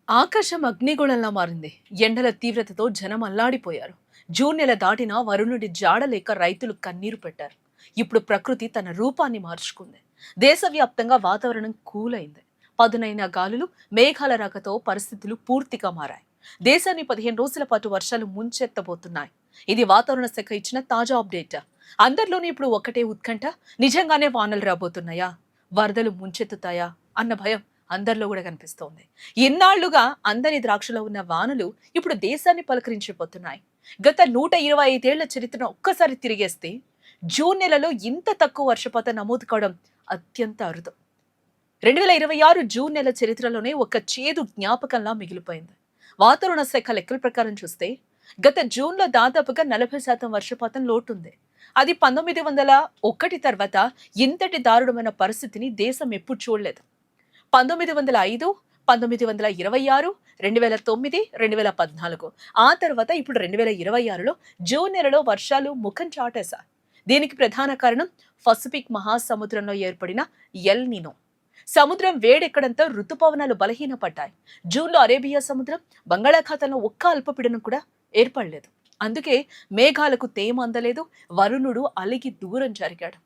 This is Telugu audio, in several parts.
ఆకాశం అగ్నిగోళంలా మారింది. ఎండల తీవ్రతతో జనం అల్లాడిపోయారు. జూన్ నెల దాటినా వరుణుడి జాడలేక రైతులు కన్నీరు పెట్టారు. ఇప్పుడు ప్రకృతి తన రూపాన్ని మార్చుకుంది. దేశవ్యాప్తంగా వాతావరణం కూలైంది. పదునైన గాలులు, మేఘాల రాకతో పరిస్థితులు పూర్తిగా మారాయి. దేశాన్ని 15 రోజుల పాటు వర్షాలు ముంచెత్తబోతున్నాయి. ఇది వాతావరణ శాఖ ఇచ్చిన తాజా అప్డేట్. అందరిలోనూ ఇప్పుడు ఒకటే ఉత్కంఠ. నిజంగానే వానలు రాబోతున్నాయా, వరదలు ముంచెత్తుతాయా అన్న భయం అందరిలో కూడా కనిపిస్తోంది. ఇన్నాళ్లుగా అందని ద్రాక్షలో ఉన్న వానలు ఇప్పుడు దేశాన్ని పలకరించిపోతున్నాయి. గత 125 ఏళ్ల చరిత్రను ఒక్కసారి తిరిగేస్తే జూన్ నెలలో ఇంత తక్కువ వర్షపాతం నమోదు కావడం అత్యంత అరుదు. 2026 జూన్ నెల చరిత్రలోనే ఒక చేదు జ్ఞాపకంలా మిగిలిపోయింది. వాతావరణ శాఖ లెక్కల ప్రకారం చూస్తే గత జూన్లో దాదాపుగా 40% వర్షపాతం లోటుంది. అది 1901 తర్వాత ఇంతటి దారుణమైన పరిస్థితిని దేశం ఎప్పుడు చూడలేదు. 1905, 1926, 2009, 2014 ఆ తర్వాత ఇప్పుడు 2026లో జూన్ నెలలో వర్షాలు ముఖం చాటేశాయి. దీనికి ప్రధాన కారణం పసిఫిక్ మహాసముద్రంలో ఏర్పడిన ఎల్ నినో. సముద్రం వేడెక్కడంతో ఋతుపవనాలు బలహీనపడ్డాయి. జూన్లో అరేబియా సముద్రం, బంగాళాఖాతంలో ఒక్క అల్పపీడనం కూడా ఏర్పడలేదు. అందుకే మేఘాలకు తేమ అందలేదు. వరుణుడు అలిగి దూరం జరిగాడు.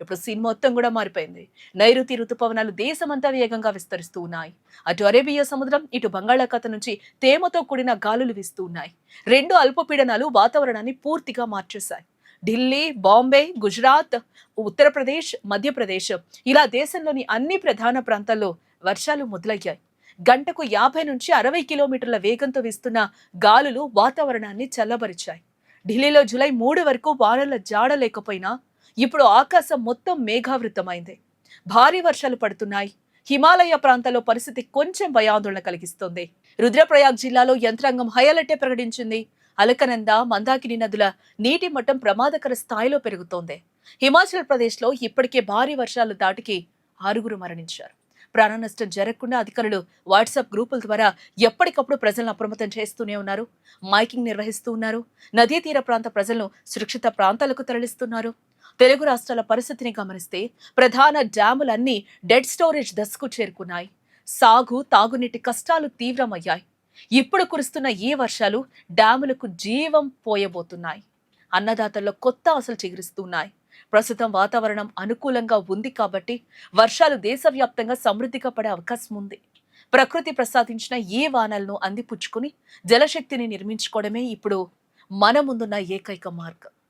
ఇప్పుడు సీన్ మొత్తం కూడా మారిపోయింది. నైరుతి ఋతుపవనాలు దేశమంతా వేగంగా విస్తరిస్తూ ఉన్నాయి. అటు అరేబియా సముద్రం, ఇటు బంగాళాఖాతం నుంచి తేమతో కూడిన గాలులు వీస్తూ ఉన్నాయి. రెండు అల్పపీడనాలు వాతావరణాన్ని పూర్తిగా మార్చేశాయి. ఢిల్లీ, బాంబే, గుజరాత్, ఉత్తరప్రదేశ్, మధ్యప్రదేశ్ ఇలా దేశంలోని అన్ని ప్రధాన ప్రాంతాల్లో వర్షాలు మొదలయ్యాయి. గంటకు 50 నుంచి 60 కిలోమీటర్ల వేగంతో వీస్తున్న గాలులు వాతావరణాన్ని చల్లబరిచాయి. ఢిల్లీలో జూలై 3 వరకు వానల జాడ లేకపోయినా ఇప్పుడు ఆకాశం మొత్తం మేఘావృతమైంది. భారీ వర్షాలు పడుతున్నాయి. హిమాలయ ప్రాంతాల్లో పరిస్థితి కొంచెం భయాందోళన కలిగిస్తోంది. రుద్రప్రయాగ్ జిల్లాలో యంత్రాంగం హై అలర్టే ప్రకటించింది. అలకనంద, మందాకిని నదుల నీటి మట్టం ప్రమాదకర స్థాయిలో పెరుగుతోంది. హిమాచల్ ప్రదేశ్లో ఇప్పటికే భారీ వర్షాలు దాటికి 6 మరణించారు. ప్రాణ నష్టం జరగకుండా అధికారులు వాట్సాప్ గ్రూపుల ద్వారా ఎప్పటికప్పుడు ప్రజలను అప్రమత్తం చేస్తూనే ఉన్నారు. మైకింగ్ నిర్వహిస్తూ ఉన్నారు. నదీ తీర ప్రాంత ప్రజలను సురక్షిత ప్రాంతాలకు తరలిస్తున్నారు. తెలుగు రాష్ట్రాల పరిస్థితిని గమనిస్తే ప్రధాన డ్యాములన్నీ డెడ్ స్టోరేజ్ దశకు చేరుకున్నాయి. సాగు, తాగునీటి కష్టాలు తీవ్రమయ్యాయి. ఇప్పుడు కురుస్తున్న ఈ వర్షాలు డ్యాములకు జీవం పోయబోతున్నాయి. అన్నదాతల్లో కొత్త ఆశలు చిగురిస్తున్నాయి. ప్రస్తుతం వాతావరణం అనుకూలంగా ఉంది కాబట్టి వర్షాలు దేశవ్యాప్తంగా సమృద్ధిగా పడే అవకాశం ఉంది. ప్రకృతి ప్రసాదించిన ఈ వానలను అందిపుచ్చుకుని జలశక్తిని నిర్మించుకోవడమే ఇప్పుడు మన ముందున్న ఏకైక మార్గం.